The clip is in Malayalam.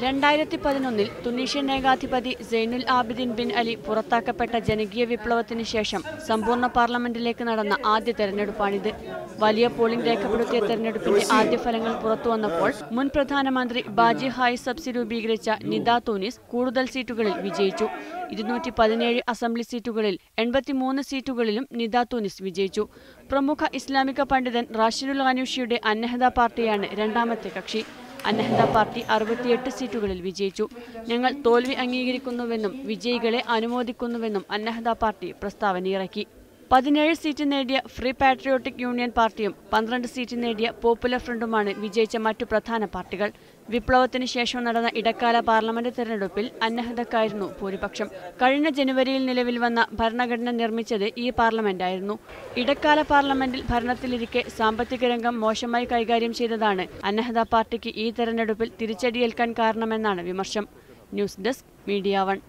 2011 Tunisian ഏകാധിപതി Zainul Abidin bin Ali പുറത്താക്കപ്പെട്ട ജനകീയ വിപ്ലവത്തിന് ശേഷം സമ്പൂർണ്ണ പാർലമെന്റിലേക്ക് നടന്ന ആദ്യ തെരഞ്ഞെടുപ്പാണിത്. വലിയ പോളിംഗ് രേഖപ്പെടുത്തിയ തെരഞ്ഞെടുപ്പിന്റെ ആദ്യ ഫലങ്ങൾ പുറത്തുവന്നപ്പോൾ മുൻ പ്രധാനമന്ത്രി ബാജി ഹായ് സബ്സി രൂപീകരിച്ച നിദാ തൂനിസ് കൂടുതൽ സീറ്റുകളിൽ വിജയിച്ചു. 217 അസംബ്ലി സീറ്റുകളിൽ 83 സീറ്റുകളിലും നിദാ തൂനിസ് വിജയിച്ചു. പ്രമുഖ ഇസ്ലാമിക പണ്ഡിതൻ റാഷിദുൽ ഖനൂഷിയുടെ അന്നഹദ പാർട്ടിയാണ് രണ്ടാമത്തെ കക്ഷി. അന്നഹദ പാർട്ടി 68 സീറ്റുകളിൽ വിജയിച്ചു. ഞങ്ങൾ തോൽവി അംഗീകരിക്കുന്നുവെന്നും വിജയികളെ അനുമോദിക്കുന്നുവെന്നും അന്നഹദ പാർട്ടി പ്രസ്താവനയിറക്കി. 17 സീറ്റ് നേടിയ ഫ്രീ പാട്രിയോട്ടിക് യൂണിയൻ പാർട്ടിയും 12 സീറ്റ് നേടിയ പോപ്പുലർ ഫ്രണ്ടുമാണ് വിജയിച്ച മറ്റു പ്രധാന പാർട്ടികൾ. വിപ്ലവത്തിന് ശേഷം നടന്ന ഇടക്കാല പാർലമെന്റ് തെരഞ്ഞെടുപ്പിൽ അന്നഹദക്കായിരുന്നു ഭൂരിപക്ഷം. കഴിഞ്ഞ ജനുവരിയിൽ നിലവിൽ വന്ന ഭരണഘടന നിർമ്മിച്ചത് ഈ പാർലമെന്റായിരുന്നു. ഇടക്കാല പാർലമെന്റിൽ ഭരണത്തിലിരിക്കെ സാമ്പത്തിക രംഗം മോശമായി കൈകാര്യം ചെയ്തതാണ് അന്നഹദ പാർട്ടിക്ക് ഈ തെരഞ്ഞെടുപ്പിൽ തിരിച്ചടിയേൽക്കാൻ കാരണമെന്നാണ് വിമർശം. News desk, media 1.